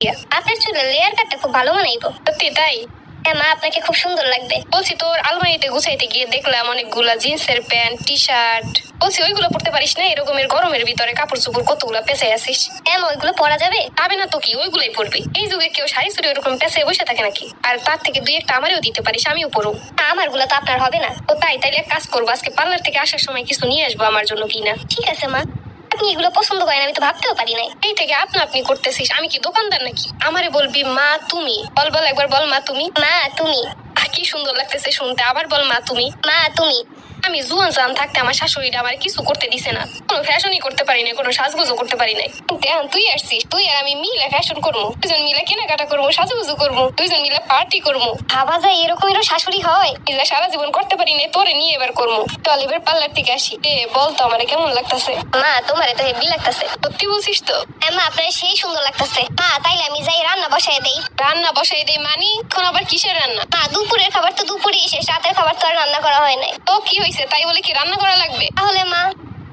আপনার চুলের লেয়ার কাটটা খুব ভালো মানাইবো। সত্যি তাই? হ্যাঁ মা, আপনাকে খুব সুন্দর লাগবে। বলছি তোর আলমারিতে গুছাইতে গিয়ে দেখলাম অনেকগুলা জিন্সের প্যান্ট, টি শার্ট। বলছি ওইগুলো পড়তে পারিস না? এরকমের গরমের ভিতরে কাপড় চোপড় কতগুলো পেঁচাই আসিস। হ্যাঁ মা, ওইগুলো পরা যাবে? পাবে না তো কি, ওইগুলাই পড়বি। এই যুগে কেউ শাড়ি চুড়ি ওরকম পেঁচাই বসে থাকে নাকি? আর তার থেকে দুই একটা আমারও দিতে পারিস, আমিও পরব। আমার গুলো তো আপনার হবে না। ও তাই? তাইলে এক কাজ করবো, আজকে পার্লার থেকে আসার সময় কিছু নিয়ে আসবো আমার জন্য কিনা। ঠিক আছে মা, আপনি এগুলো পছন্দ করেন আমি তো ভাবতেও পারি নাই। এই থেকে আপনা আপনি করতেছিস, আমি কি দোকানদার নাকি? আমারে বলবি মা তুমি। বল বল একবার বল মা তুমি। মা তুমি। কি সুন্দর লাগতেছে শুনতে, আবার বল মা তুমি। মা তুমি। আমি জুয়ান জান থাকতে আমার শাশুড়িটা আমার কিছু করতে দিছে না। কোনো ফ্যাশনই করতে পারি না, কোনো সাজগুজও করতে পারি নাই। কিন্তু এখন তুই আসছিস, তুই আর আমি মিলে ফ্যাশন করবো, দুজন মিলে কেনাকাটা করবো, সাজুগুজু করবো, দুইজন মিলে পার্টি করবো। ভাবা যায় এরকমেরও শাশুড়ি হয়? নিজে সারা জীবন করতে পারি না, তোরে নিয়ে এবার করবো। চল এবার পার্লার থেকে আসি। বল তো আমারে কেমন লাগতেছে? মা তোমারে তো হেভি লাগতেছে। সত্যি বলছিস তো? হ্যাঁ মা, আপনার সেই সুন্দর লাগতেছে। মা তাইলে আমি যাই রান্না বসাই দেই। রান্না বসাই দেই মানে? এখন আবার কিসের রান্না? মা দুপুরের খাবার তো দুপুরেই শেষ, রাতের খাবার তো আর রান্না করা হয় নাই। তো কি হয়েছে, তাই বলে কি রান্না করা লাগবে? তাহলে মা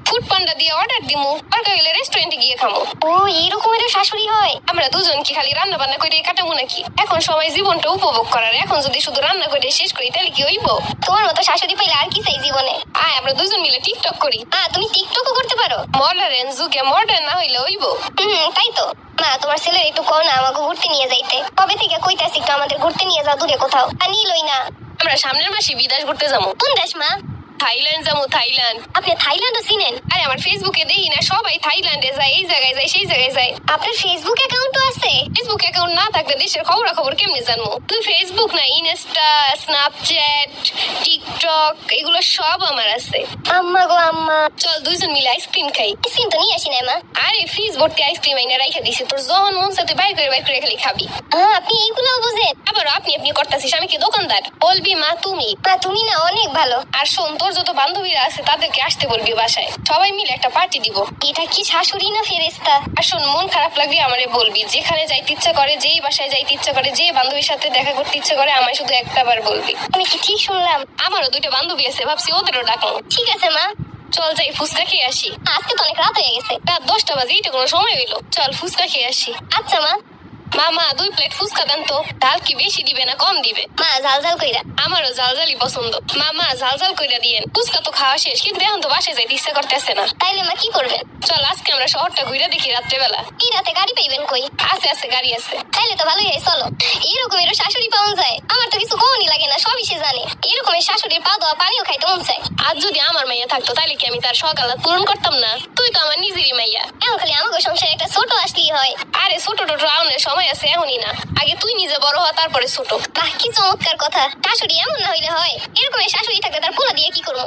ফুড পান্ডা দিয়ে অর্ডার দিমু, দরকার হলে রেস্টুরেন্টে গিয়ে খামো। ও এরকমেরও শাশুড়ি হয়? আমরা দুজন কি খালি রান্না বান্না করে কাটাবো নাকি? এখন সবাই জীবনটা উপভোগ করার, এখন যদি শুধু রান্না করে শেষ করি তাহলে কি হইব? তোমার মতো শাশুড়ি পাইলে আর কি চাই জীবনে। আয় আমরা দুজন মিলে টিকটক করি। মা তুমি টিকটকও করতে পারো? মডার্ন যুগে মডার্ন না হইলে হইব? তাই তো। মা তোমার ছেলের একটু কও না আমাকে ঘুরতে নিয়ে যাইতে। কবে থেকে কইতাছি একটু আমাদের ঘুরতে নিয়ে যাও দূরে কোথাও, আর নিলই না। আমরা সামনের মাসে বিদেশ ঘুরতে যাবো। কোন দেশ মা? থাইল্যান্ড যাবো, থাইল্যান্ড। আপনি থাইল্যান্ডও চিনেন? আরে আমার ফেসবুকে দেখি না সবাই থাইল্যান্ডে যায়, এই জায়গায় যায়, সেই জায়গায় যায়। আপনার ফেসবুক অ্যাকাউন্টও আছে? ফেসবুক অ্যাকাউন্ট না থাকলে দেশের খবর কেমনে জানবো? তুই ফেসবুক না, ইনস্টা, স্ন্যাপচ্যাট, টিকটক এগুলো সব আমার আছে। আম্মা গো আম্মা। চল দুইজন মিলে আইসক্রিম খাই। আইসক্রিম তো নিয়ে আসি না মা। আরে ফ্রিজ ভর্তি আইসক্রিম আইনা রাইখা দিছি, তোর যখন মন চায় তুই বাইর করে খালি খাবি। হ্যাঁ আপনি এইগুলোও বুঝেন? আবার আপনি আপনি করতেছিস, আমি কি দোকানদার? বলবি মা তুমি। মা তুমি না অনেক ভালো। আর শোন, তোর যত বান্ধবীরা আছে তাদেরকে আসতে বলবি বাসায়, সবাই মিলে একটা পার্টি দিব। এটা কি শাশুড়ি না ফেরেস্তা? আর শোন, মন খারাপ লাগলে আমারে বলবি, যেখানে যাইতে ইচ্ছা করে, যেই বাসায় যাইতে ইচ্ছা করে, যে বান্ধবীর সাথে দেখা করতে ইচ্ছা করে, আমায় শুধু একটা বার বলবি। আমি কি ঠিক শুনলাম? আমারও দুইটা বান্ধবী আছে, ভাবছি ওদেরও ডাকবো। ঠিক আছে মা। চল যাই ফুচকা খেয়ে আসি। আজকে তো অনেক রাত হয়ে গেছে। রাত 10টা বাজে, এটা কোনো সময় হইলো? চল ফুচকা খেয়ে আসি। আচ্ছা মা। মামা 2 প্লেট ফুচকা দেন তো। ডাল কি বেশি দিবে না কম দিবে? মা ঝাল ঝাল কইরা। আমারও ঝালঝালি পছন্দ। মামা ঝালঝাল কইরা দিয়েন। ফুচকা তো খাওয়া শেষ, কিন্তু এখন তো বাসায় যাইতে ইচ্ছা করতেছে না। তাইলে মা কি করবেন? চল আজকে আমরা শহরটা ঘুরে দেখি রাত্রেবেলা। এই রাতে গাড়ি পাইবেন কই? আছে গাড়ি আছে। তাইলে তো ভালোই হয়, চলো। এরকমেরও শাশুড়ি পাওয়া যায়? আমার তো কিছু কমই লাগে না, সবই সে জানে। এরকমের শাশুড়ির পা দেওয়া পানিও খাইতে মন চায়। আজ যদি আমার মাইয়া থাকতো তাহলে কি আমি তার সকাল পূরণ করতাম না? তুই তো আমার নিজেরই মাইয়া। এখন খালি আমাকে সংসারে একটা ছোট আসলেই হয়। আরে ছোট টোটো আউনের সময় আছে, এখনই না। আগে তুই নিজে বড় হ, তারপরে ছোট। বাহ কি চমৎকার কথা। শাশুড়ি এমন না হইলে হয়? এরকমের শাশুড়ি থাকলে তার পোলা দিয়ে কি করবো?